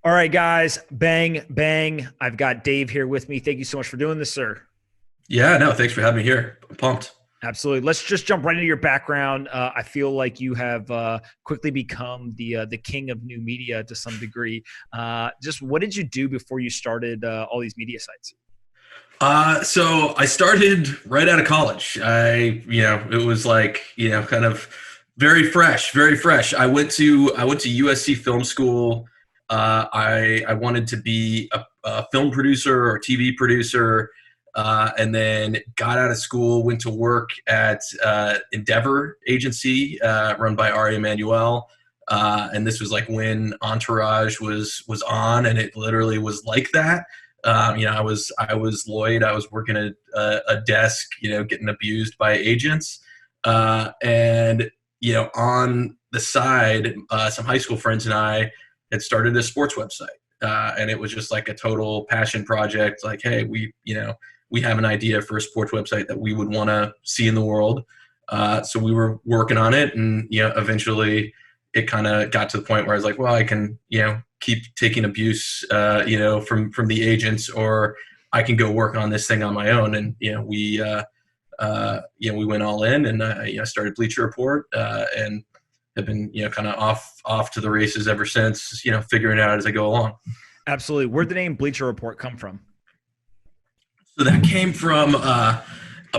All right, guys, bang, bang. I've got Dave here with me. Thank you so much for doing this, sir. Yeah, no, thanks for having me here. I'm pumped. Absolutely. Let's just jump right into your background. I feel like you have quickly become the king of new media to some degree. Just what did you do before you started all these media sites? So I started right out of college. It was like, kind of very fresh, very fresh. I went to USC Film School. I wanted to be a film producer or TV producer, and then got out of school, went to work at Endeavor Agency, run by Ari Emanuel. And this was like when Entourage was on, and it literally was like that. I was Lloyd. I was working at a desk, getting abused by agents. And on the side, some high school friends and I had started a sports website. And it was just like a total passion project. Like, hey, we have an idea for a sports website that we would want to see in the world. So we were working on it, and eventually it kind of got to the point where I was like, well, I can, keep taking abuse, from the agents, or I can go work on this thing on my own. And we went all in, and started Bleacher Report, and have been kind of off to the races ever since. Figuring it out as I go along. Absolutely. Where'd the name Bleacher Report come from? So that came from a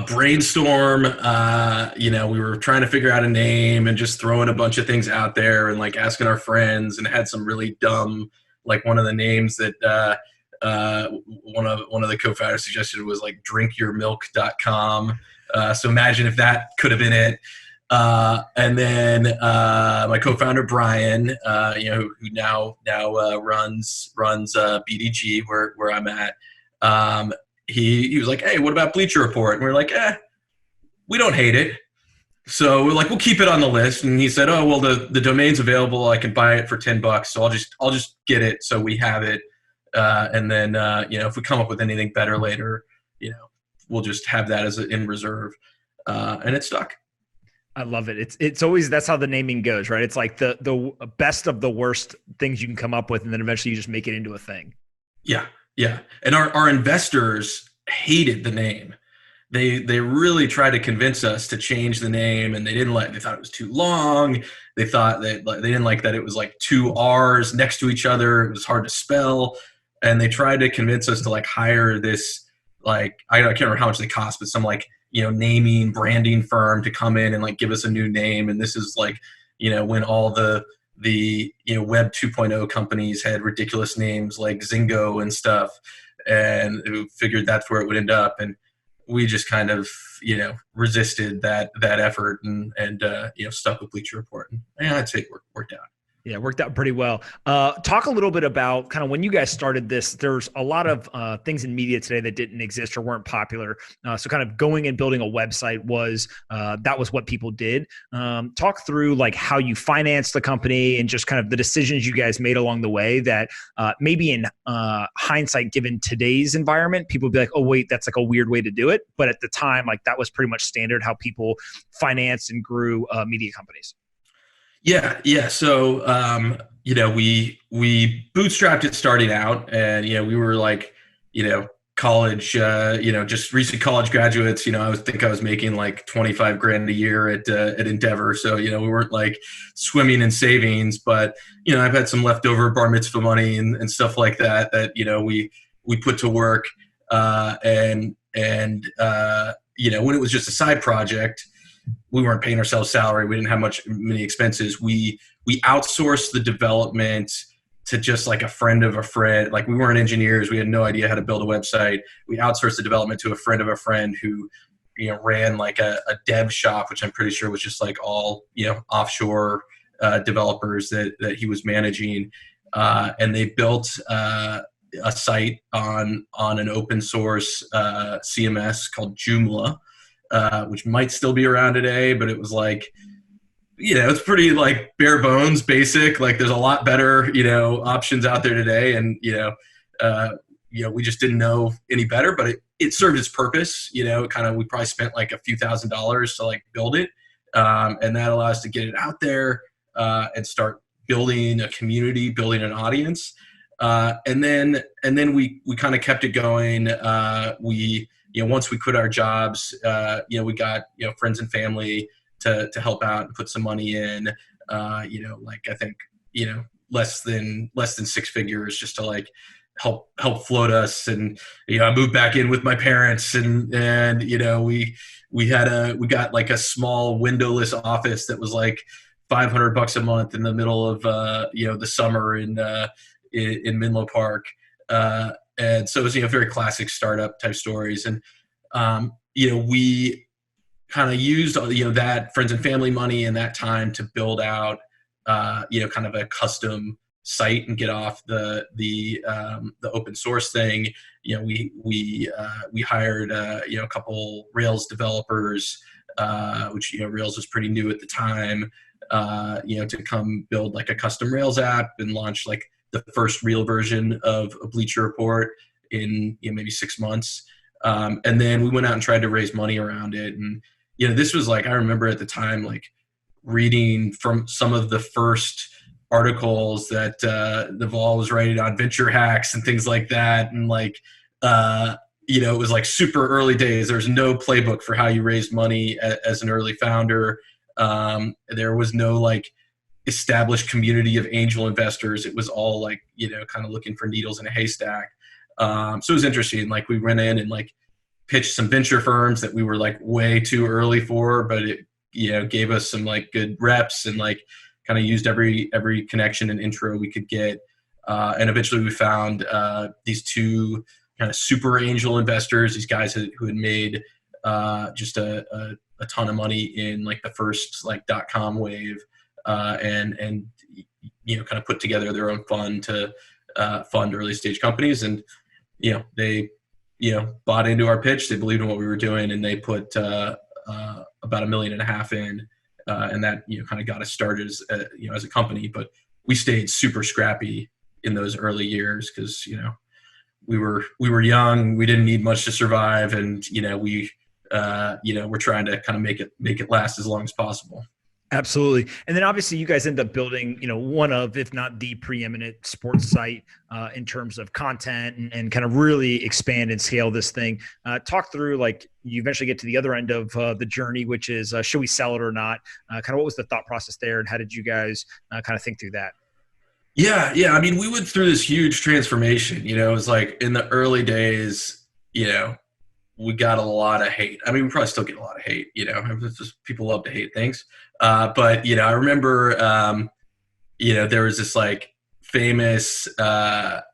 brainstorm. We were trying to figure out a name and just throwing a bunch of things out there and like asking our friends, and had some really dumb, like one of the names that one of the co-founders suggested was like drinkyourmilk.com. So imagine if that could have been it. And then my co-founder Brian, who now runs BDG where I'm at. He was like, hey, what about Bleacher Report? And we were like, we don't hate it. So we're like, we'll keep it on the list. And he said, oh, well, the domain's available. I can buy it for $10. So I'll just get it. So we have it. And then, if we come up with anything better later, we'll just have that in reserve. And it stuck. I love it. It's always, that's how the naming goes, right? It's like the best of the worst things you can come up with, and then eventually you just make it into a thing. Yeah. Yeah. And our investors hated the name. They really tried to convince us to change the name, and they thought it was too long. They thought that they didn't like that it was like two R's next to each other. It was hard to spell. And they tried to convince us to like hire this, like, I can't remember how much they cost, but some like, naming branding firm to come in and like give us a new name. And this is like, when all the Web 2.0 companies had ridiculous names like Zingo and stuff, and we figured that's where it would end up. And we just kind of, resisted that effort and stuck with Bleacher Report. And I'd say it worked out. Yeah, it worked out pretty well. Talk a little bit about kind of when you guys started this. There's a lot of things in media today that didn't exist or weren't popular. So kind of going and building a website was what people did. Talk through like how you financed the company and just kind of the decisions you guys made along the way that maybe in hindsight, given today's environment, people would be like, oh, wait, that's like a weird way to do it. But at the time, like that was pretty much standard how people financed and grew media companies. Yeah. So, we bootstrapped it starting out, and, we were like, college, just recent college graduates. I was making like 25 grand a year at Endeavor. So, we weren't like swimming in savings, but, I've had some leftover bar mitzvah money and stuff like that, we put to work. When it was just a side project, we weren't paying ourselves salary. We didn't have many expenses. We outsourced the development to just like a friend of a friend. Like we weren't engineers. We had no idea how to build a website. We outsourced the development to a friend of a friend who, ran like a dev shop, which I'm pretty sure was just like all, offshore developers that he was managing. And they built a site on an open source CMS called Joomla. Which might still be around today, but it was like, it's pretty like bare bones, basic. Like there's a lot better, options out there today. And, we just didn't know any better, but it served its purpose. We probably spent like a few $1,000s to like build it. And that allowed us to get it out there and start building a community, building an audience. And then we kind of kept it going. Once we quit our jobs, we got, friends and family to help out and put some money in, I think, less than six figures just to like help float us. And, I moved back in with my parents and we got like a small windowless office that was like $500 a month in the middle of, the summer in Menlo Park. And so it was, very classic startup type stories. And, we kind of used, that friends and family money and that time to build out, kind of a custom site and get off the open source thing. We hired, a couple Rails developers, which, Rails was pretty new at the time, to come build like a custom Rails app and launch like the first real version of a Bleacher report in maybe 6 months. And then we went out and tried to raise money around it. And, this was like, I remember at the time, like reading from some of the first articles that Naval was writing on venture hacks and things like that. And like, it was like super early days. There's no playbook for how you raised money as an early founder. There was no like established community of angel investors. It was all like, kind of looking for needles in a haystack. So it was interesting. Like we went in and like pitched some venture firms that we were like way too early for, but it, gave us some like good reps and like kind of used every connection and intro we could get. And eventually we found these two kind of super angel investors, these guys who had made just a ton of money in like the first like .com wave, and kind of put together their own fund to fund early stage companies. And they bought into our pitch. They believed in what we were doing, and they put about $1.5 million in, and that kind of got us started as a company. But we stayed super scrappy in those early years because we were young, we didn't need much to survive, and we're trying to kind of make it last as long as possible. Absolutely. And then obviously you guys end up building, one of, if not the preeminent sports site in terms of content and kind of really expand and scale this thing. Talk through, like, you eventually get to the other end of the journey, which is should we sell it or not? Kind of what was the thought process there, and how did you guys kind of think through that? Yeah. I mean, we went through this huge transformation. It was like in the early days, we got a lot of hate. I mean, we probably still get a lot of hate, just people love to hate things. But, I remember, there was this like famous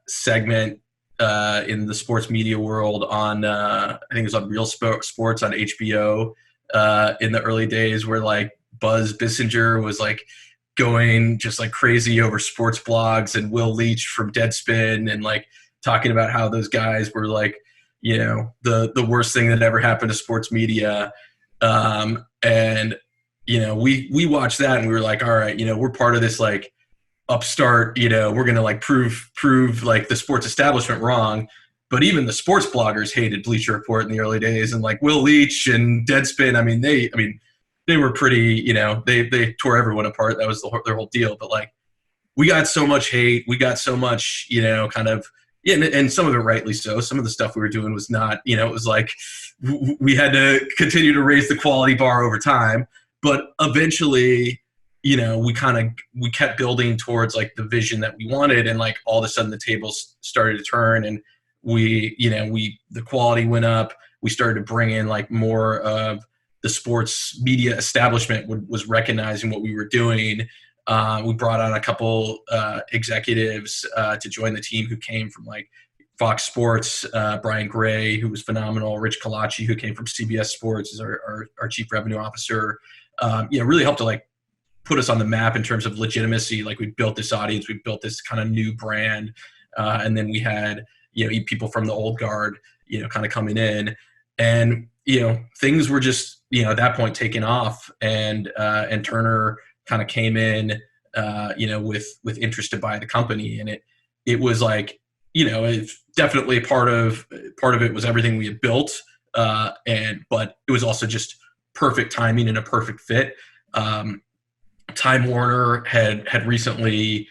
segment in the sports media world on, I think it was on Real Sports on HBO in the early days, where like Buzz Bissinger was like going just like crazy over sports blogs, and Will Leach from Deadspin, and like talking about how those guys were like, the worst thing that ever happened to sports media. And, we watched that and we were like, all right, we're part of this like upstart, we're going to like prove like the sports establishment wrong. But even the sports bloggers hated Bleacher Report in the early days, and like Will Leach and Deadspin. They were pretty, they tore everyone apart. That was their whole deal. But like, we got so much hate. We got so much, kind of, yeah, and some of it rightly so. Some of the stuff we were doing was not, it was like we had to continue to raise the quality bar over time. But eventually, we kept building towards like the vision that we wanted, and like all of a sudden the tables started to turn, and the quality went up. We started to bring in like more of the sports media establishment was recognizing what we were doing. We brought on a couple executives to join the team who came from like Fox Sports, Brian Gray, who was phenomenal, Rich Kalachi, who came from CBS Sports, as our chief revenue officer. Really helped to like put us on the map in terms of legitimacy. Like, we built this audience, we built this kind of new brand, and then we had people from the old guard, kind of coming in, and things were just at that point taking off, and Turner kind of came in, with interest to buy the company. And it was like, it's definitely part of it was everything we had built. But it was also just perfect timing and a perfect fit. Time Warner had recently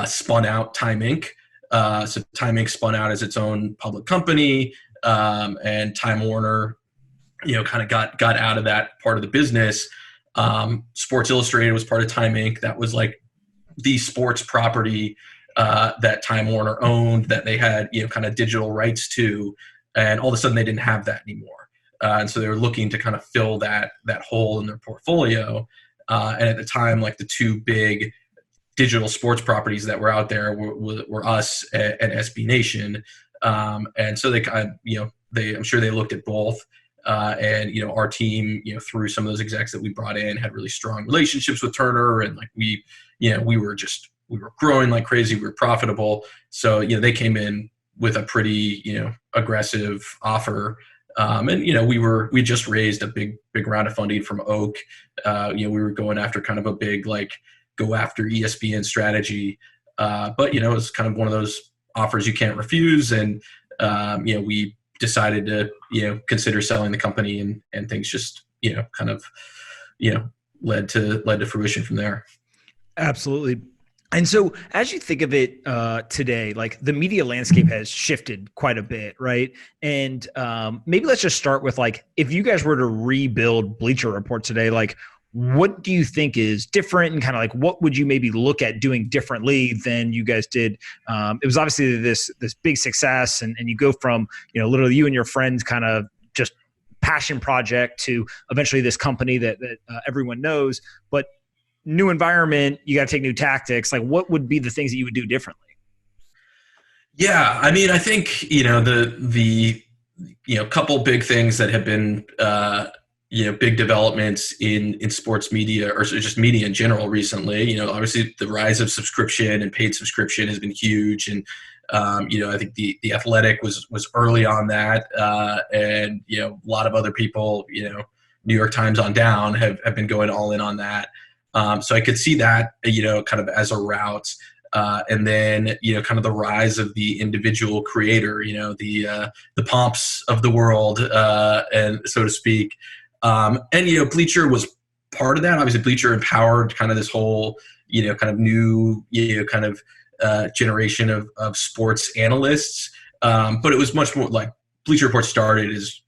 spun out Time Inc. So Time Inc. spun out as its own public company, and Time Warner, kind of got out of that part of the business. Sports Illustrated was part of Time Inc. That was like the sports property that Time Warner owned, that they had, kind of digital rights to, and all of a sudden they didn't have that anymore. And so they were looking to kind of fill that hole in their portfolio. And at the time, like the two big digital sports properties that were out there were us and SB Nation. And so they kind of, I'm sure they looked at both. And our team, through some of those execs that we brought in, had really strong relationships with Turner, and like we were growing like crazy. We were profitable. So, they came in with a pretty, aggressive offer. And we just raised a big round of funding from Oak. We were going after kind of a big, like, go after ESPN strategy. But it was kind of one of those offers you can't refuse. And, we decided to, consider selling the company, and things just, kind of, led to fruition from there. Absolutely. And so as you think of it today, like the media landscape has shifted quite a bit, right? And maybe let's just start with, like, if you guys were to rebuild Bleacher Report today, like, what do you think is different, and kind of like what would you maybe look at doing differently than you guys did? It was obviously this big success, and you go from, literally you and your friends kind of just passion project to eventually this company that everyone knows, but new environment, you got to take new tactics. Like, what would be the things that you would do differently? Yeah, I mean, I think, the couple big things that have been, big developments in sports media, or just media in general recently. Obviously the rise of subscription and paid subscription has been huge. And, I think the Athletic was early on that. And, a lot of other people, New York Times on down have been going all in on that. So I could see that, kind of as a route. And then, kind of the rise of the individual creator, the Pomps of the world, and so to speak. And, Bleacher was part of that. Obviously, Bleacher empowered kind of this whole, kind of new, kind of generation of sports analysts. But it was much more like Bleacher Report started as,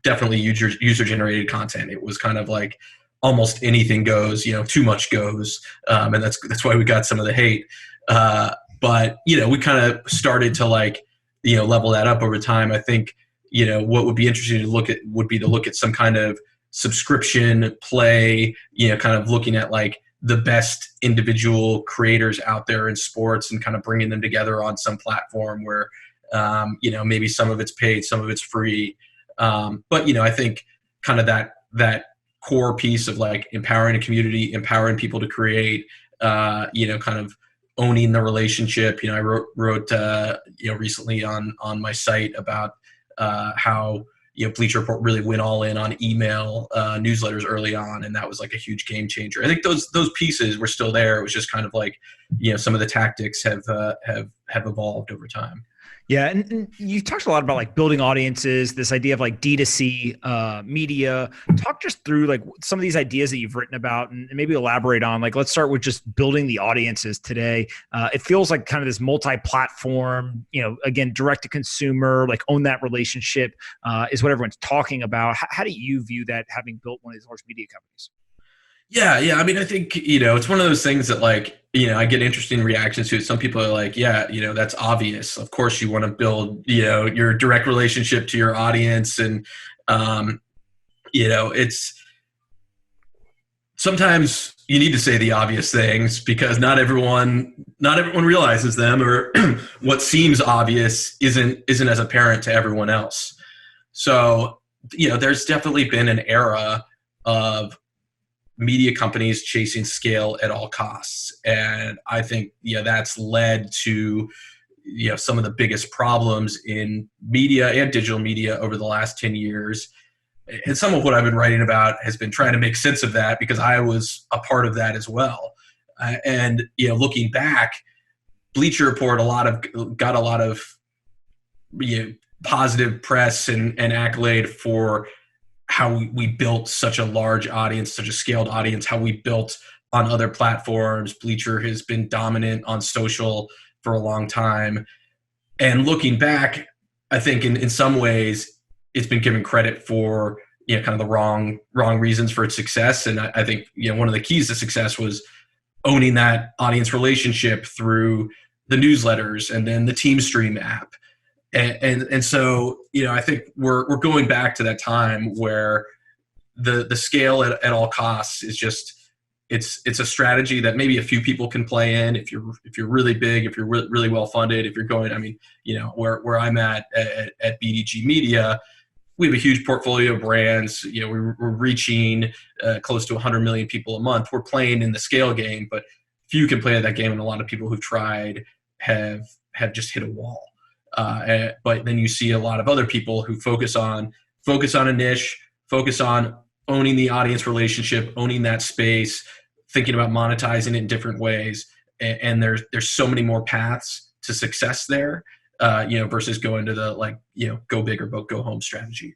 definitely user-generated content. It was kind of like almost anything goes, too much goes. And that's why we got some of the hate. But, we kind of started to, like, level that up over time. I think, what would be interesting to look at some kind of subscription play, kind of looking at, like, the best individual creators out there in sports, and kind of bringing them together on some platform where, maybe some of it's paid, some of it's free. But, I think kind of that core piece of, like, empowering a community, empowering people to create, kind of owning the relationship. I wrote recently on my site about how Bleacher Report really went all in on email newsletters early on, and that was like a huge game changer. I think those pieces were still there. It was just kind of like, some of the tactics have evolved over time. Yeah, and you talked a lot about, like, building audiences, this idea of, like, D2C media. Talk just through, like, some of these ideas that you've written about, and maybe elaborate on, like, let's start with just building the audiences today. It feels like kind of this multi-platform, again, direct to consumer, like, own that relationship is what everyone's talking about. How do you view that, having built one of these large media companies? Yeah. I mean, I think, it's one of those things that, like, I get interesting reactions to it. Some people are like, yeah, that's obvious. Of course you want to build, your direct relationship to your audience. And, it's sometimes you need to say the obvious things, because not everyone realizes them, or what seems obvious isn't as apparent to everyone else. So, there's definitely been an era of media companies chasing scale at all costs. And I think, that's led to, some of the biggest problems in media and digital media over the last 10 years. And some of what I've been writing about has been trying to make sense of that, because I was a part of that as well. And, looking back, Bleacher Report got a lot of positive press and accolade for how we built such a large audience, such a scaled audience, how we built on other platforms. Bleacher has been dominant on social for a long time. And looking back, I think in some ways it's been given credit for, kind of the wrong reasons for its success. And I think, one of the keys to success was owning that audience relationship through the newsletters and then the TeamStream app. And so, I think we're going back to that time where the scale at all costs is just, it's a strategy that maybe a few people can play in. If you're really big, if you're really well funded, if you're going, where I'm at BDG Media, we have a huge portfolio of brands. We're reaching close to 100 million people a month. We're playing in the scale game, but few can play that game, and a lot of people who've tried have just hit a wall. But then you see a lot of other people who focus on a niche, focus on owning the audience relationship, owning that space, thinking about monetizing it in different ways. And there's so many more paths to success there, versus going to the go big or go home strategy.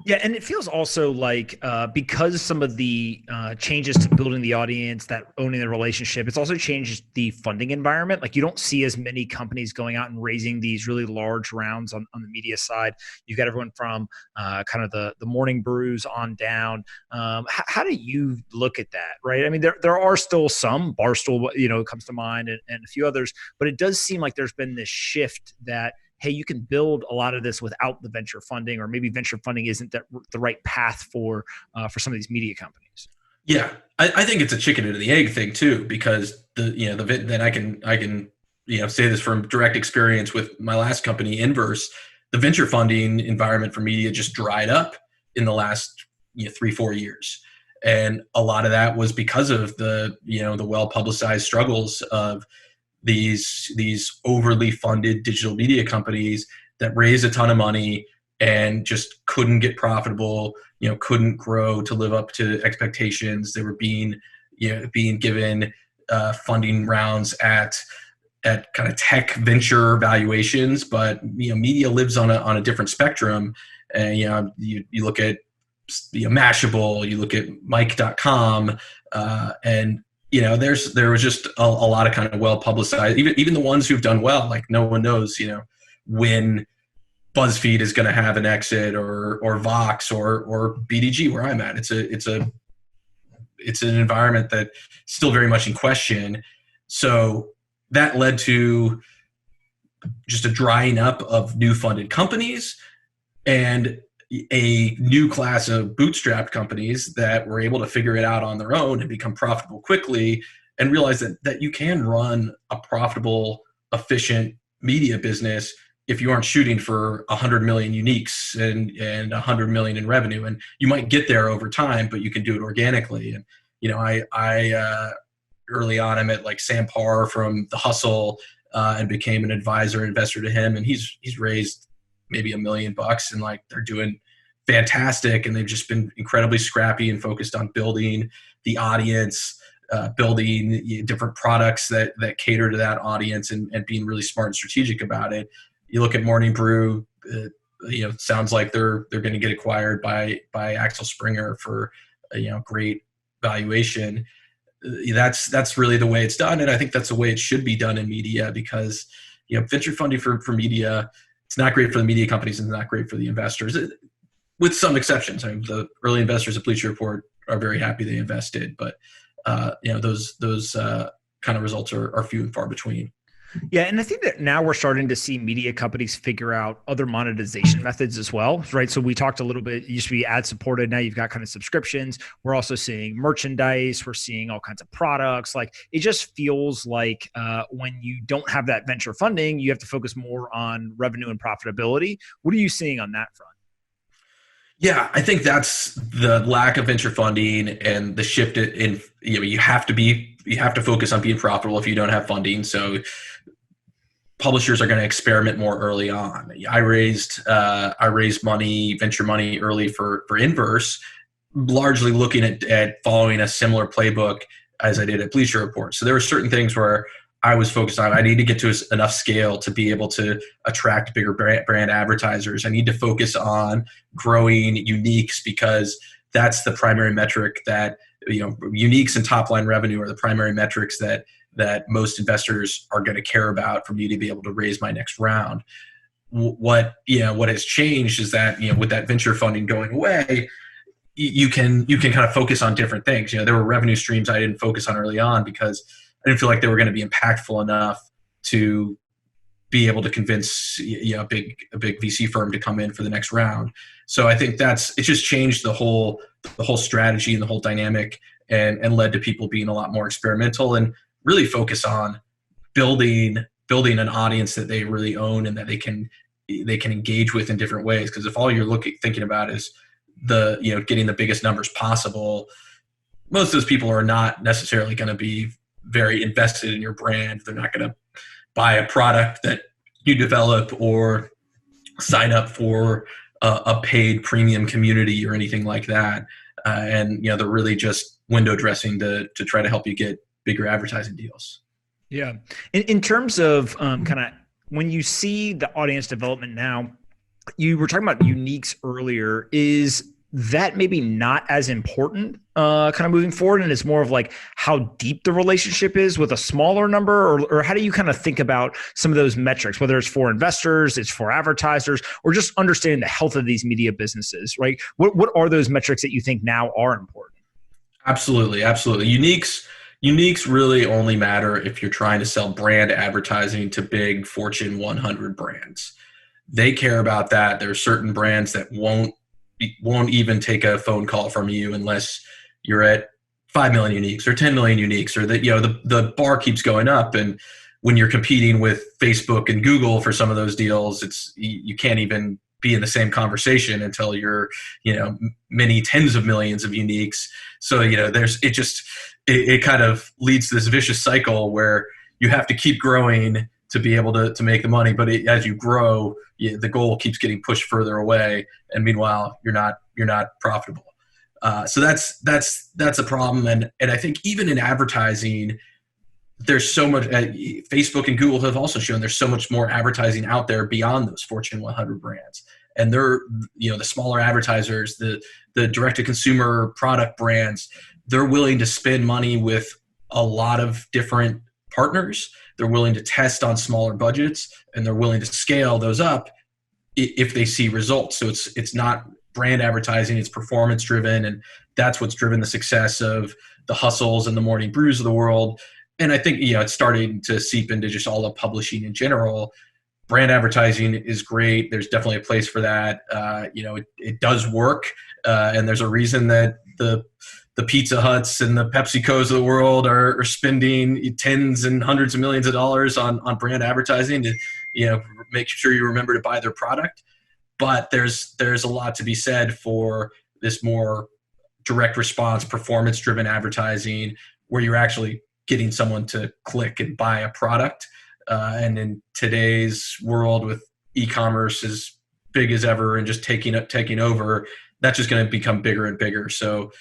Yeah, and it feels also like because some of the changes to building the audience, that owning the relationship, it's also changed the funding environment. Like you don't see as many companies going out and raising these really large rounds on the media side. You've got everyone from kind of the morning brews on down. How do you look at that, right? I mean, there are still some, Barstool, comes to mind, and a few others, but it does seem like there's been this shift that, hey, you can build a lot of this without the venture funding, or maybe venture funding isn't the right path for some of these media companies. Yeah, I think it's a chicken and the egg thing too, because then I can say this from direct experience with my last company, Inverse. The venture funding environment for media just dried up in the last 3-4 years, and a lot of that was because of the well publicized struggles of these overly funded digital media companies that raised a ton of money and just couldn't get profitable, couldn't grow to live up to expectations. They were being given funding rounds at kind of tech venture valuations, but media lives on a different spectrum. And you look at Mashable, you look at Mike.com, and there was just a lot of kind of well publicized, even the ones who've done well, like no one knows, when BuzzFeed is going to have an exit, or Vox or BDG, where I'm at. It's an environment that's still very much in question. So that led to just a drying up of new funded companies and a new class of bootstrapped companies that were able to figure it out on their own and become profitable quickly, and realize that you can run a profitable, efficient media business if you aren't shooting for 100 million uniques and 100 million in revenue. And you might get there over time, but you can do it organically. And I early on I met like Sam Parr from The Hustle, and became an advisor, investor to him, and he's raised maybe $1 million, and like they're doing fantastic, and they've just been incredibly scrappy and focused on building the audience, building different products that cater to that audience, and being really smart and strategic about it. You look at Morning Brew, sounds like they're going to get acquired by Axel Springer for great valuation. That's really the way it's done, and I think that's the way it should be done in media, because venture funding for media, it's not great for the media companies and it's not great for the investors, with some exceptions. I mean, the early investors at Bleacher Report are very happy they invested, but those kind of results are few and far between. Yeah, and I think that now we're starting to see media companies figure out other monetization methods as well, right? So we talked a little bit, it used to be ad supported. Now you've got kind of subscriptions. We're also seeing merchandise. We're seeing all kinds of products. Like it just feels like when you don't have that venture funding, you have to focus more on revenue and profitability. What are you seeing on that front? Yeah, I think that's the lack of venture funding and the shift in, you have to focus on being profitable if you don't have funding. So publishers are going to experiment more early on. I raised money, venture money early for Inverse, largely looking at following a similar playbook as I did at Bleacher Report. So there were certain things where I was focused on. I need to get to enough scale to be able to attract bigger brand advertisers. I need to focus on growing uniques, because that's the primary metric that, uniques and top line revenue are the primary metrics that that most investors are going to care about for me to be able to raise my next round. What has changed is that, with that venture funding going away, you can kind of focus on different things. There were revenue streams I didn't focus on early on because I didn't feel like they were going to be impactful enough to be able to convince a big VC firm to come in for the next round. So I think it just changed the whole strategy and the whole dynamic, and led to people being a lot more experimental and really focus on building an audience that they really own and that they can engage with in different ways. Because if all you're thinking about is getting the biggest numbers possible, most of those people are not necessarily going to be very invested in your brand. They're not going to buy a product that you develop or sign up for a paid premium community or anything like that. And they're really just window dressing to try to help you get bigger advertising deals. Yeah. In terms of kind of when you see the audience development now, you were talking about uniques earlier. Is that maybe not as important kind of moving forward, and it's more of like how deep the relationship is with a smaller number, or how do you kind of think about some of those metrics, whether it's for investors, it's for advertisers, or just understanding the health of these media businesses, right? What are those metrics that you think now are important? Absolutely. Uniques really only matter if you're trying to sell brand advertising to big Fortune 100 brands. They care about that. There are certain brands that won't even take a phone call from you unless you're at 5 million uniques or 10 million uniques, or that the bar keeps going up. And when you're competing with Facebook and Google for some of those deals, you can't even be in the same conversation until you're many tens of millions of uniques. So it kind of leads to this vicious cycle where you have to keep growing to be able to make the money. But as you grow, the goal keeps getting pushed further away, and meanwhile you're not profitable. So that's a problem. And I think even in advertising, there's so much. Facebook and Google have also shown there's so much more advertising out there beyond those Fortune 100 brands. And they're the smaller advertisers, the direct to consumer product brands, they're willing to spend money with a lot of different partners. They're willing to test on smaller budgets, and they're willing to scale those up if they see results. So it's not brand advertising, it's performance driven. And that's what's driven the success of the Hustles and the Morning Brews of the world. And I think, it's starting to seep into just all of publishing in general. Brand advertising is great. There's definitely a place for that. It does work. And there's a reason that the Pizza Huts and the PepsiCos of the world are spending tens and hundreds of millions of dollars on brand advertising to, make sure you remember to buy their product. But there's a lot to be said for this more direct response, performance driven advertising, where you're actually getting someone to click and buy a product. And in today's world, with e-commerce as big as ever and just taking over, that's just going to become bigger and bigger. So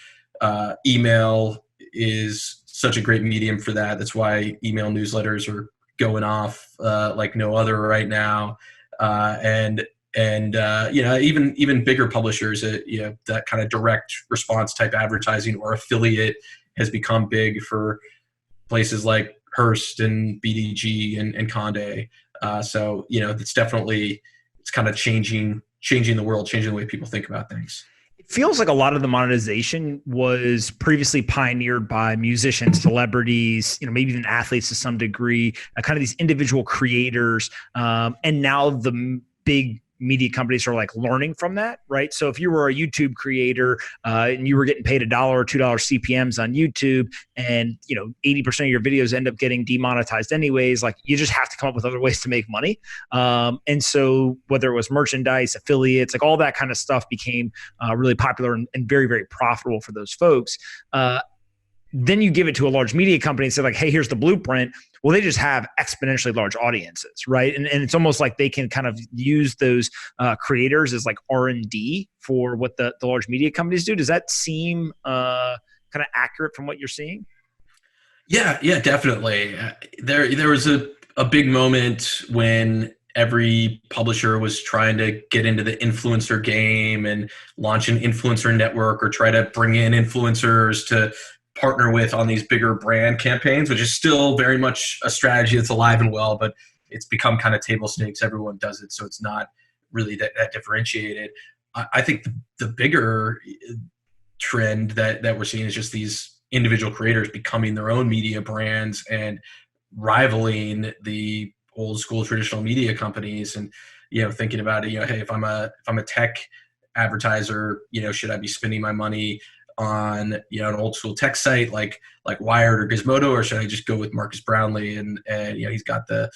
email is such a great medium for that. That's why email newsletters are going off like no other right now. And even bigger publishers, that kind of direct response type advertising or affiliate has become big for places like Hearst and BDG and Condé. So it's kind of changing the world, changing the way people think about things. It feels like a lot of the monetization was previously pioneered by musicians, celebrities, maybe even athletes to some degree, kind of these individual creators. And now the big media companies are like learning from that, right? So if you were a YouTube creator and you were getting paid $1 or $2 CPMs on YouTube, and 80% of your videos end up getting demonetized anyways, like you just have to come up with other ways to make money. And so whether it was merchandise, affiliates, like all that kind of stuff became really popular and very, very profitable for those folks. Then you give it to a large media company and say like, hey, here's the blueprint. Well, they just have exponentially large audiences, right? And it's almost like they can kind of use those creators as like R&D for what the large media companies do. Does that seem kind of accurate from what you're seeing? Yeah, definitely. There was a big moment when every publisher was trying to get into the influencer game and launch an influencer network or try to bring in influencers to partner with on these bigger brand campaigns, which is still very much a strategy that's alive and well, but it's become kind of table stakes. Everyone does it, so it's not really that differentiated. I think the bigger trend that we're seeing is just these individual creators becoming their own media brands and rivaling the old school traditional media companies. And thinking about it, hey, if I'm a tech advertiser, should I be spending my money on an old school tech site like Wired or Gizmodo, or should I just go with Marcus Brownlee and he's got the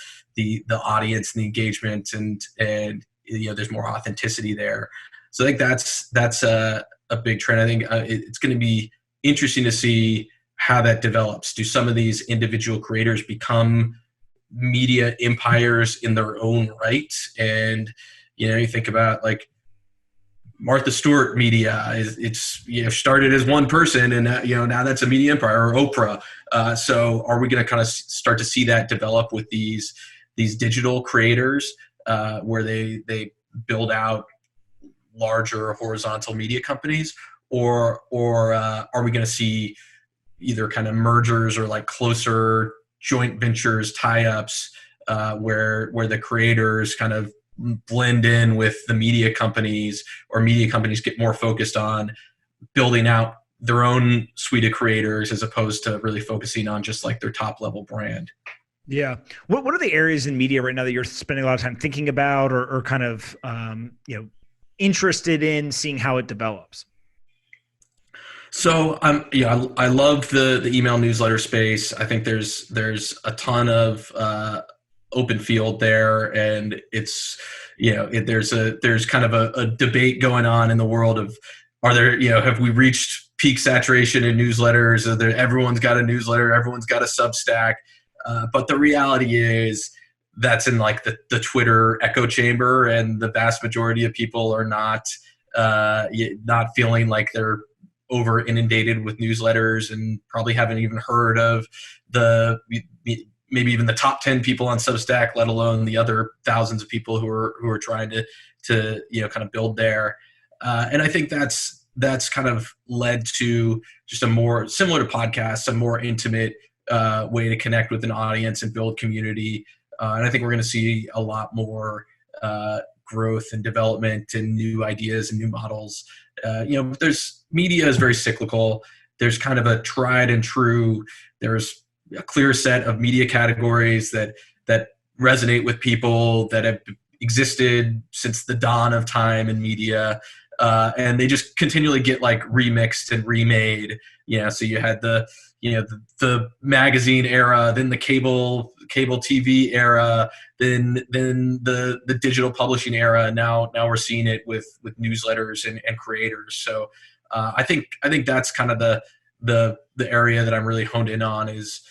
audience and the engagement and there's more authenticity there. So I think that's a big trend. I think it's going to be interesting to see how that develops. Do some of these individual creators become media empires in their own right? And you think about like Martha Stewart Media, it's started as one person, and now that's a media empire, or Oprah. So are we going to kind of start to see that develop with these digital creators, where they build out larger horizontal media companies, or are we going to see either kind of mergers or like closer joint ventures, tie-ups, where the creators kind of blend in with the media companies, or media companies get more focused on building out their own suite of creators as opposed to really focusing on just like their top level brand? Yeah. What are the areas in media right now that you're spending a lot of time thinking about, or kind of, interested in seeing how it develops? So I love the email newsletter space. I think there's a ton of open field there, and it's there's kind of a debate going on in the world of, are there have we reached peak saturation in newsletters? Everyone's got a newsletter, everyone's got a Substack, but the reality is that's in like the Twitter echo chamber, and the vast majority of people are not feeling like they're over inundated with newsletters, and probably haven't even heard of maybe even the top 10 people on Substack, let alone the other thousands of people who are trying to kind of build there. And I think that's kind of led to just a more similar to podcasts, a more intimate way to connect with an audience and build community. And I think we're going to see a lot more growth and development and new ideas and new models. Media is very cyclical. There's kind of a tried and true. There's a clear set of media categories that resonate with people, that have existed since the dawn of time in media, and they just continually get like remixed and remade. So you had the magazine era, then the cable TV era, then the digital publishing era. Now we're seeing it with newsletters and creators. So I think that's kind of the area that I'm really honed in on, is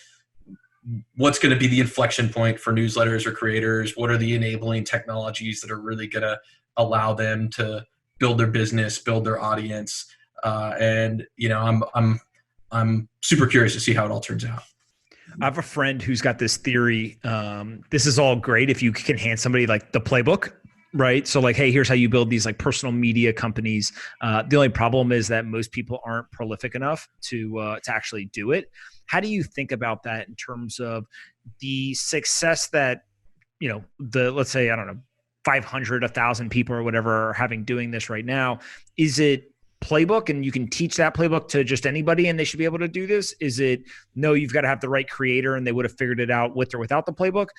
what's going to be the inflection point for newsletters or creators. What are the enabling technologies that are really going to allow them to build their business, build their audience? And I'm super curious to see how it all turns out. I have a friend who's got this theory. This is all great if you can hand somebody like the playbook, right? So like, hey, here's how you build these like personal media companies. The only problem is that most people aren't prolific enough to actually do it. How do you think about that in terms of the success that, let's say, I don't know, 500, 1,000 people or whatever are having doing this right now? Is it playbook and you can teach that playbook to just anybody and they should be able to do this? Is it, no, you've got to have the right creator and they would have figured it out with or without the playbook?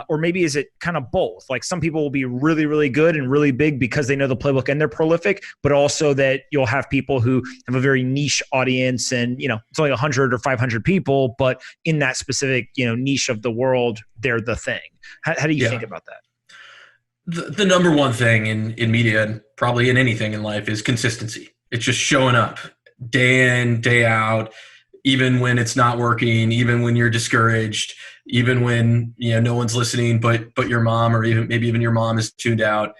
Or maybe is it kind of both? Like some people will be really, really good and really big because they know the playbook and they're prolific, but also that you'll have people who have a very niche audience and, it's only 100 or 500 people, but in that specific, niche of the world, they're the thing. How do you think about that? The number one thing in media, and probably in anything in life, is consistency. It's just showing up day in, day out, even when it's not working, even when you're discouraged, even when no one's listening but your mom, or maybe even your mom is tuned out.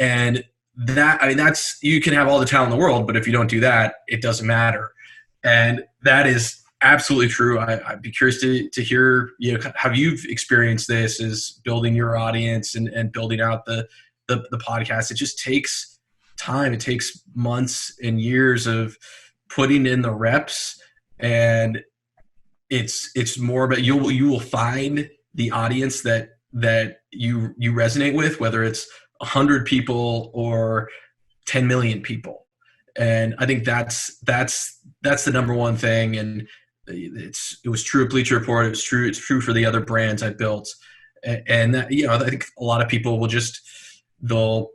And that's, you can have all the talent in the world, but if you don't do that, it doesn't matter. And that is absolutely true. I'd be curious to hear how you've experienced this, as building your audience and building out the podcast. It just takes time. It takes months and years of putting in the reps And it's more about you will find the audience that you resonate with, whether it's 100 people or 10 million people. And I think that's the number one thing. And it was true at Bleacher Report. It's true for the other brands I built. And that, I think a lot of people will just they'll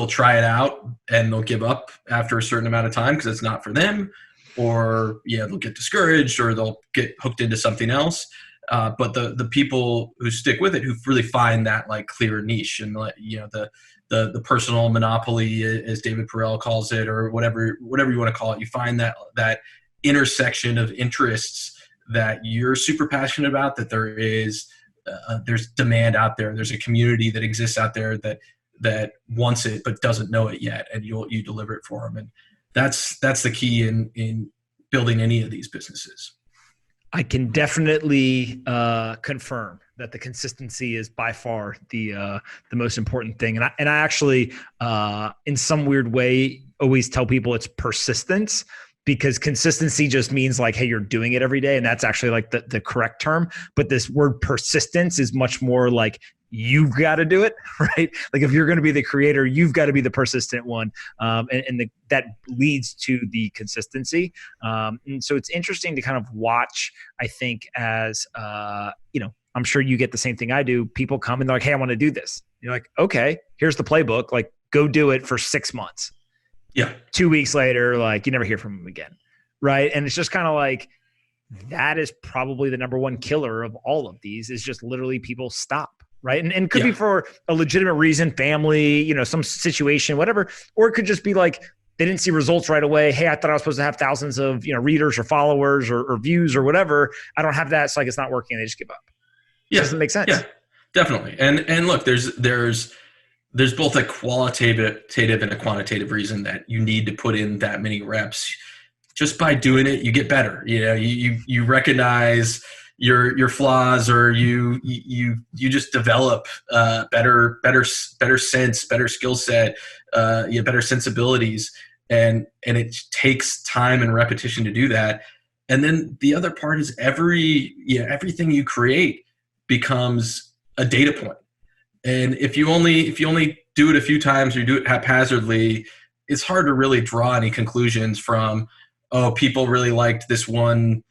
try it out and they'll give up after a certain amount of time because it's not for them, or they'll get discouraged or they'll get hooked into something else. But the people who stick with it, who really find that like clear niche and the personal monopoly, as David Perel calls it, or whatever you want to call it, you find that intersection of interests that you're super passionate about, that there's demand out there, there's a community that exists out there that wants it but doesn't know it yet, and you deliver it for them. And that's the key in building any of these businesses. I can definitely confirm that the consistency is by far the most important thing. And I actually, in some weird way, always tell people it's persistence, because consistency just means like, hey, you're doing it every day. And that's actually like the correct term. But this word persistence is much more like, you've got to do it, right? Like if you're going to be the creator, you've got to be the persistent one. That leads to the consistency. And so it's interesting to kind of watch, I think, as, I'm sure you get the same thing I do. People come and they're like, hey, I want to do this. You're like, okay, here's the playbook. Like, go do it for 6 months. Yeah. 2 weeks later, like you never hear from them again. Right. And it's just kind of like, that is probably the number one killer of all of these, is just literally people stop. Right. And it could be for a legitimate reason, family, some situation, whatever. Or it could just be like, they didn't see results right away. Hey, I thought I was supposed to have thousands of, readers or followers or views or whatever. I don't have that. So like, it's not working. They just give up. It doesn't make sense. Yeah, definitely. And look, there's both a qualitative and a quantitative reason that you need to put in that many reps. Just by doing it, you get better. You recognize your flaws, or you just develop better sense, better skill set, better sensibilities, and it takes time and repetition to do that. And then the other part is everything you create becomes a data point. And if you only do it a few times, or you do it haphazardly, it's hard to really draw any conclusions from, oh, people really liked this one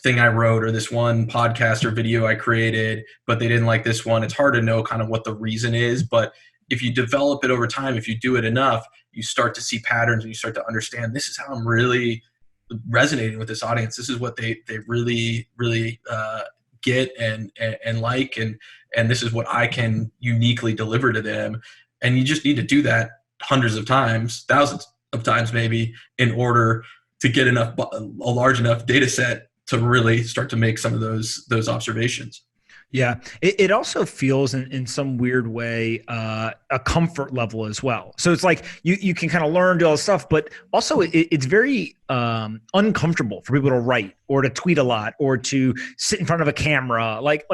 thing I wrote, or this one podcast or video I created, but they didn't like this one. It's hard to know kind of what the reason is. But if you develop it over time, if you do it enough, you start to see patterns, and you start to understand, this is how I'm really resonating with this audience. This is what they really, really get and like, and this is what I can uniquely deliver to them. And you just need to do that hundreds of times, thousands of times maybe, in order to get a large enough data set to really start to make some of those observations. Yeah. It also feels in some weird way a comfort level as well. So it's like you can kind of learn, do all this stuff, but also it's very uncomfortable for people to write or to tweet a lot or to sit in front of a camera. Like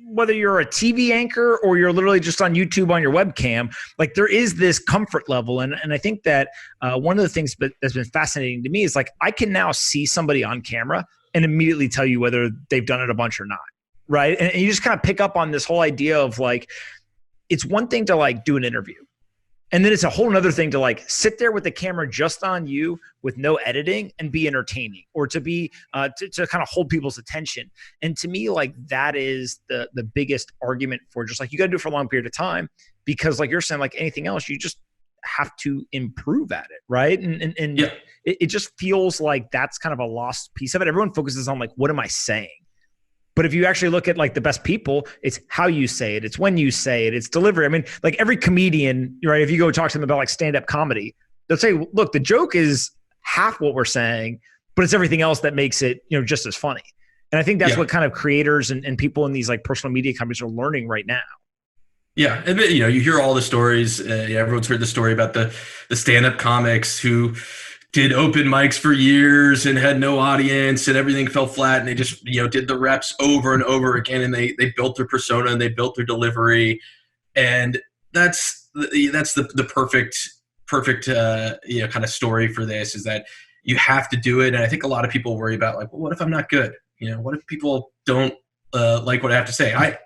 whether you're a TV anchor or you're literally just on YouTube on your webcam, like there is this comfort level. And I think that one of the things that's been fascinating to me is like, I can now see somebody on camera and immediately tell you whether they've done it a bunch or not. Right. And you just kind of pick up on this whole idea of like, it's one thing to like do an interview. And then it's a whole nother thing to like sit there with the camera just on you with no editing and be entertaining, or to be to kind of hold people's attention. And to me, like that is the biggest argument for just like, you got to do it for a long period of time, because like you're saying, like anything else, you just have to improve at it. Right. And yeah. It just feels like that's kind of a lost piece of it. Everyone focuses on like, what am I saying? But if you actually look at like the best people, it's how you say it. It's when you say it. It's delivery. I mean, like every comedian, right? If you go talk to them about like stand-up comedy, they'll say, look, the joke is half what we're saying, but it's everything else that makes it, just as funny. And I think that's what kind of creators and people in these like personal media companies are learning right now. Yeah. And you hear all the stories. Everyone's heard the story about the stand-up comics who did open mics for years and had no audience, and everything fell flat, and they just did the reps over and over again, and they built their persona and they built their delivery. And that's the perfect kind of story for this, is that you have to do it. And I think a lot of people worry about like, well, what if I'm not good? What if people don't like what I have to say? I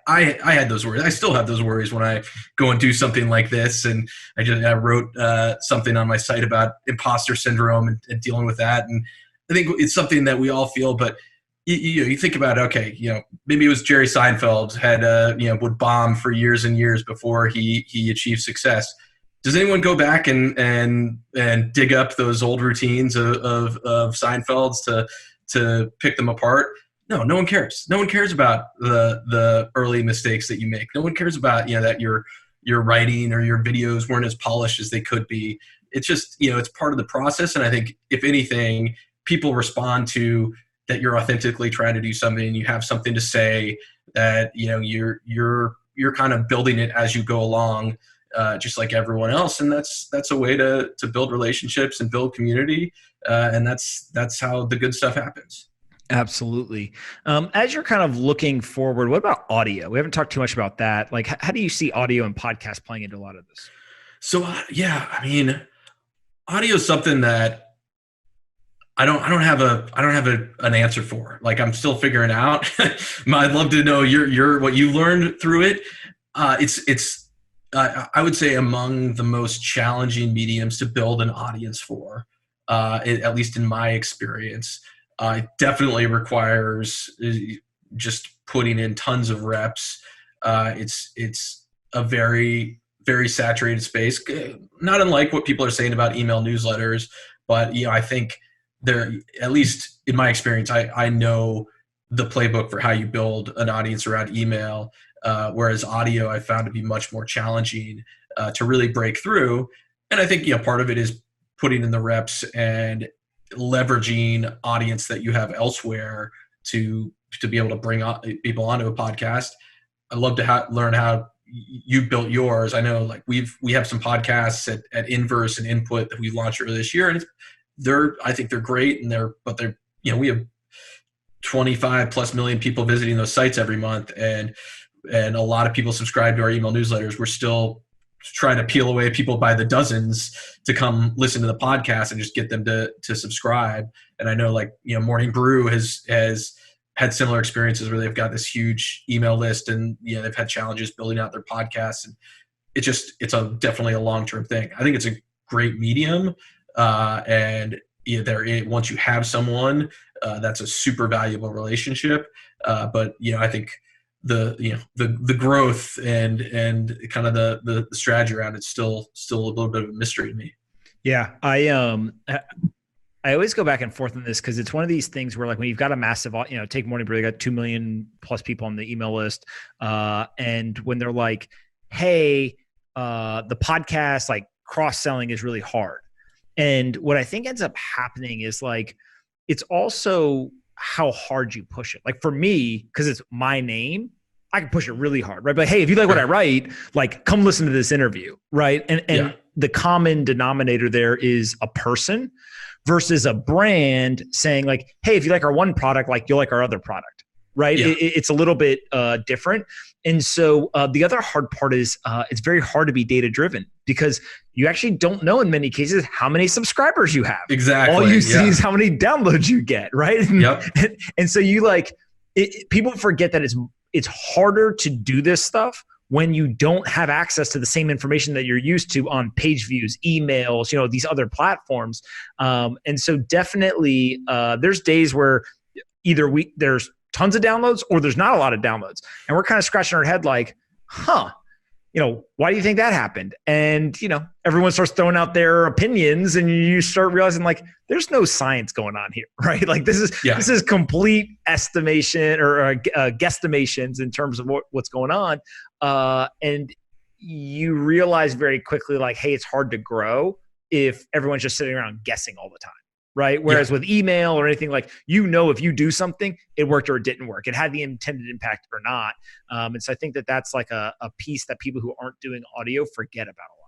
had those worries. I still have those worries when I go and do something like this. And I wrote something on my site about imposter syndrome and dealing with that. And I think it's something that we all feel, but you think about, okay, maybe it was Jerry Seinfeld had, would bomb for years and years before he achieved success. Does anyone go back and dig up those old routines of Seinfeld's to pick them apart? No one cares. No one cares about the early mistakes that you make. No one cares about, that your writing or your videos weren't as polished as they could be. It's just, it's part of the process. And I think if anything, people respond to that you're authentically trying to do something and you have something to say, that, you're kind of building it as you go along, just like everyone else. And that's a way to build relationships and build community. And that's how the good stuff happens. Absolutely. As you're kind of looking forward, what about audio? We haven't talked too much about that. Like, how do you see audio and podcast playing into a lot of this? So, audio is something that I don't have an answer for. Like, I'm still figuring out. I'd love to know what you learned through it. It's I would say among the most challenging mediums to build an audience for, at least in my experience. It definitely requires just putting in tons of reps. It's a very, very saturated space, not unlike what people are saying about email newsletters. But I think there, at least in my experience, I know the playbook for how you build an audience around email. Whereas audio, I found to be much more challenging to really break through. And I think part of it is putting in the reps and leveraging audience that you have elsewhere to be able to bring people onto a podcast. I'd love to learn how you built yours. I know like we have some podcasts at Inverse and Input that we launched earlier this year, and I think they're great, but we have 25 plus million people visiting those sites every month, and a lot of people subscribe to our email newsletters. We're still trying to peel away people by the dozens to come listen to the podcast and just get them to subscribe. And I know Morning Brew has had similar experiences where they've got this huge email list and they've had challenges building out their podcasts. And it's definitely a long-term thing. I think it's a great medium. And once you have someone, that's a super valuable relationship. But I think the growth and kind of the strategy around it's still a little bit of a mystery to me. Yeah. I always go back and forth on this because it's one of these things where like when you've got a massive, take Morning Brew, they got 2 million plus people on the email list. And when they're like, hey, the podcast, like cross-selling is really hard. And what I think ends up happening is like, it's also how hard you push it. Like for me, because it's my name, I can push it really hard, right? But hey, if you like what I write, like come listen to this interview, right? And the common denominator there is a person versus a brand saying like, hey, if you like our one product, like you'll like our other product, right? Yeah. It's a little bit different. And so the other hard part is it's very hard to be data driven because you actually don't know in many cases how many subscribers you have. Exactly. All you see is how many downloads you get, right? And so you people forget that it's harder to do this stuff when you don't have access to the same information that you're used to on page views, emails, these other platforms. And so definitely there's days where either there's tons of downloads or there's not a lot of downloads. And we're kind of scratching our head like, why do you think that happened? And, everyone starts throwing out their opinions and you start realizing like, there's no science going on here, right? Like this is complete estimation or guesstimations in terms of what's going on. And you realize very quickly like, hey, it's hard to grow if everyone's just sitting around guessing all the time. Right. Whereas with email or anything like, if you do something, it worked or it didn't work. It had the intended impact or not. And so I think that's like a piece that people who aren't doing audio forget about a lot.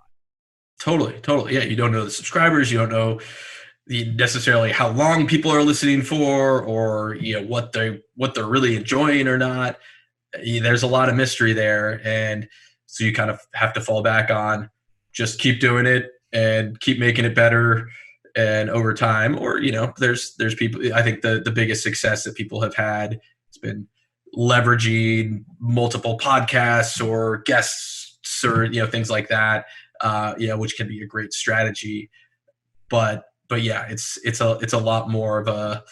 Totally. Yeah. You don't know the subscribers. You don't know necessarily how long people are listening for or, what they're really enjoying or not. There's a lot of mystery there. And so you kind of have to fall back on just keep doing it and keep making it better. and over time, or, there's people, I think the biggest success that people have had has been leveraging multiple podcasts or guests or, things like that, which can be a great strategy. But yeah, it's a lot more of a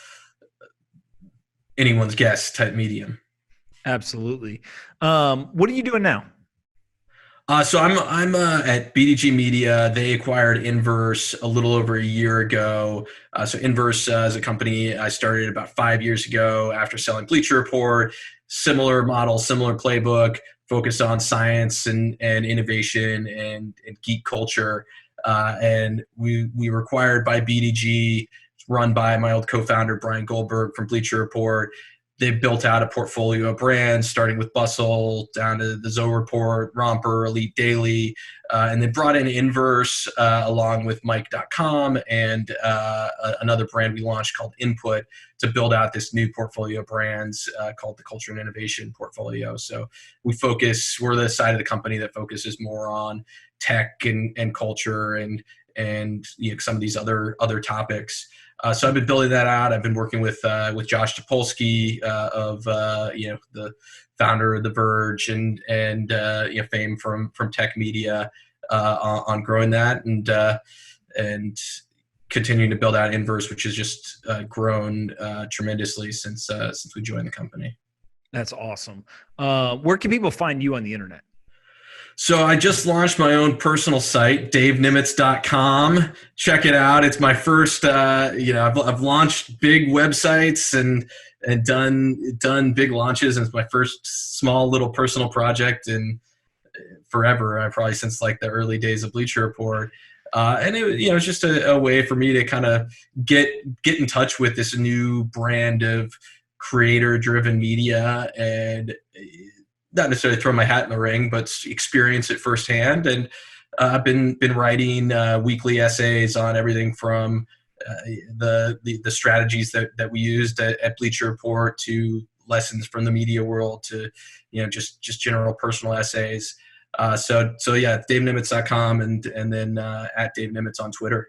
anyone's guess type medium. Absolutely. What are you doing now? So I'm at BDG Media. They acquired Inverse a little over a year ago. So Inverse is a company I started about 5 years ago after selling Bleacher Report. Similar model, similar playbook, focused on science and innovation and geek culture. And we were acquired by BDG, run by my old co-founder Brian Goldberg from Bleacher Report. They've built out a portfolio of brands, starting with Bustle, down to the Zoe Report, Romper, Elite Daily, and they brought in Inverse along with Mike.com and another brand we launched called Input to build out this new portfolio of brands called the Culture and Innovation portfolio. So we're the side of the company that focuses more on tech and culture and some of these other topics. So I've been building that out. I've been working with Josh Topolsky of the founder of The Verge and fame from tech media on growing that and continuing to build out Inverse, which has just grown tremendously since we joined the company. That's awesome. Where can people find you on the internet? So I just launched my own personal site, davenemetz.com. Check it out. It's my first, I've launched big websites and done big launches. And it's my first small little personal project in forever, probably since like the early days of Bleacher Report. And it's just a way for me to kind of get in touch with this new brand of creator-driven media and not necessarily throw my hat in the ring, but experience it firsthand. And I've been writing weekly essays on everything from the strategies that we used at Bleacher Report to lessons from the media world to just general personal essays. So yeah, DaveNemetz.com and then at Dave Nemetz on Twitter.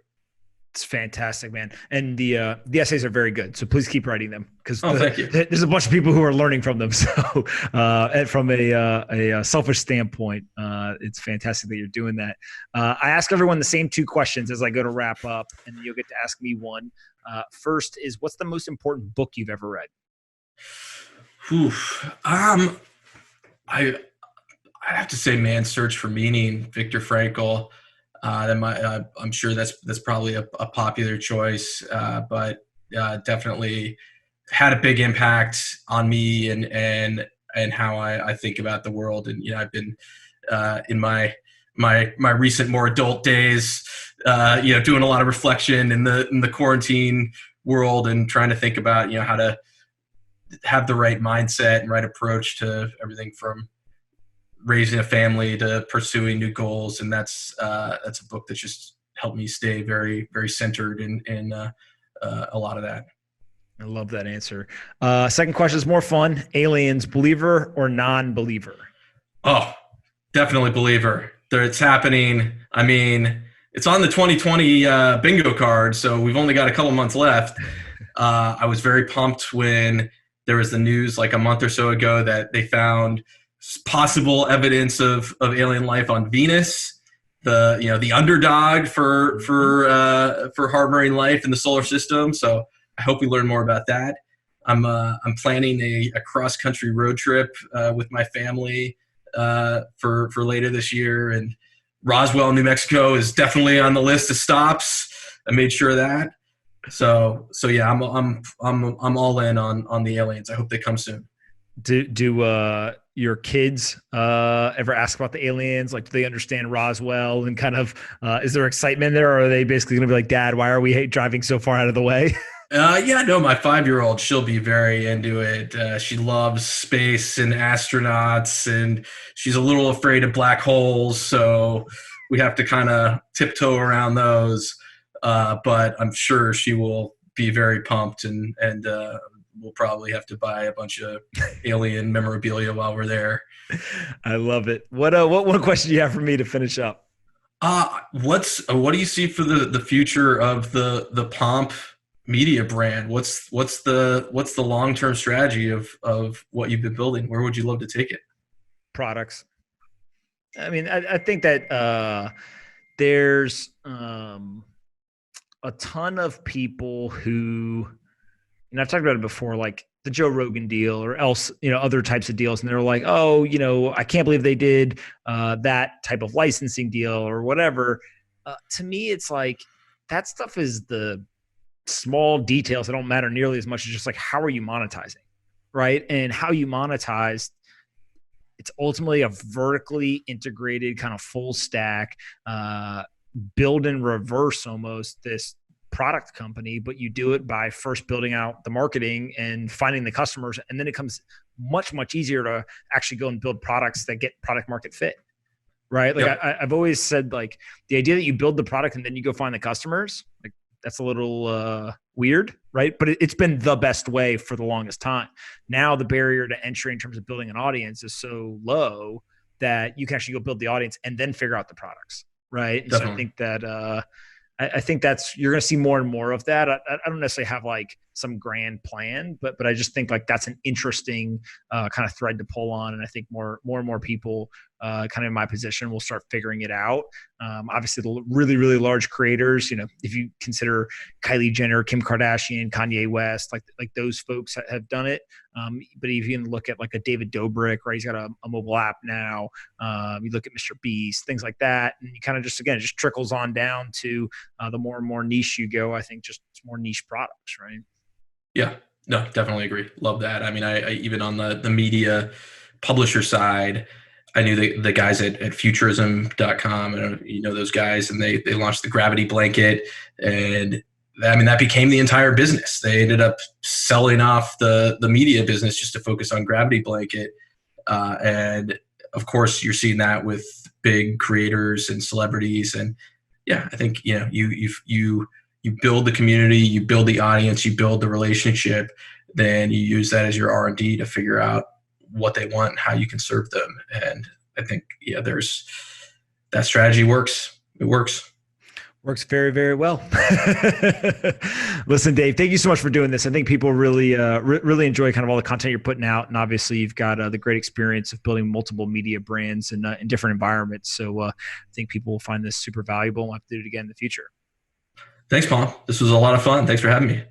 It's fantastic, man. And the essays are very good. So please keep writing them because thank you. There's a bunch of people who are learning from them. So and from a selfish standpoint, it's fantastic that you're doing that. I ask everyone the same two questions as I go to wrap up, and you'll get to ask me one. First is, what's the most important book you've ever read? I have to say Man's Search for Meaning, Viktor Frankl. I'm sure that's probably a popular choice, but definitely had a big impact on me and how I think about the world. And I've been in my recent more adult days, doing a lot of reflection in the quarantine world and trying to think about how to have the right mindset and right approach to everything from raising a family to pursuing new goals. And that's a book that just helped me stay very, very centered in a lot of that. I love that answer. Second question is more fun. Aliens, believer or non-believer? Oh, definitely believer. It's happening. I mean, it's on the 2020 bingo card, so we've only got a couple months left. I was very pumped when there was the news like a month or so ago that they found possible evidence of alien life on Venus, the underdog for harboring life in the solar system. So I hope we learn more about that. I'm planning a cross country road trip with my family for later this year, and Roswell, New Mexico is definitely on the list of stops. I made sure of that. So yeah, I'm all in on the aliens. I hope they come soon. Do your kids ever ask about the aliens? Like, do they understand Roswell and kind of is there excitement there, or are they basically going to be like, Dad, why are we driving so far out of the way? Yeah, no, my 5-year-old, she'll be very into it. She loves space and astronauts, and she's a little afraid of black holes, so we have to kind of tiptoe around those. But I'm sure she will be very pumped, and we'll probably have to buy a bunch of alien memorabilia while we're there. I love it. What one question do you have for me to finish up? What do you see for the future of the Pomp media brand? What's the long-term strategy of what you've been building? Where would you love to take it? Products. I mean, I think that there's a ton of people who, and I've talked about it before, like the Joe Rogan deal or else, other types of deals. And they're like, oh, I can't believe they did that type of licensing deal or whatever. To me, it's like that stuff is the small details that don't matter nearly as much as just like, how are you monetizing? Right. And how you monetize, it's ultimately a vertically integrated kind of full stack, build in reverse almost this product company, but you do it by first building out the marketing and finding the customers. And then it comes much, much easier to actually go and build products that get product market fit. Right. Like Yep. I've always said, like the idea that you build the product and then you go find the customers, like that's a little weird. Right. But it's been the best way for the longest time. Now the barrier to entry in terms of building an audience is so low that you can actually go build the audience and then figure out the products. Right. And Definitely. so I think that, I think that's, you're going to see more and more of that. I don't necessarily have like some grand plan, but I just think like that's an interesting kind of thread to pull on. And I think more and more people kind of in my position will start figuring it out. Obviously the really, really large creators, if you consider Kylie Jenner, Kim Kardashian, Kanye West, like those folks have done it. But if you even look at like a David Dobrik, right? He's got a mobile app now. You look at Mr. Beast, things like that. And you kind of just, again, it just trickles on down to the more and more niche you go, I think just more niche products, right? Yeah, no, definitely agree. Love that. I mean, I even on the media publisher side, I knew the guys at futurism.com, and those guys, and they launched the Gravity Blanket, and I mean that became the entire business. They ended up selling off the media business just to focus on Gravity Blanket, and of course you're seeing that with big creators and celebrities, and yeah, I think you build the community, you build the audience, you build the relationship, then you use that as your R&D to figure out what they want, how you can serve them. And I think, there's that strategy works. It works. Works very, very well. Listen, Dave, thank you so much for doing this. I think people really, really enjoy kind of all the content you're putting out. And obviously you've got the great experience of building multiple media brands in different environments. So I think people will find this super valuable and we'll have to do it again in the future. Thanks, Paul. This was a lot of fun. Thanks for having me.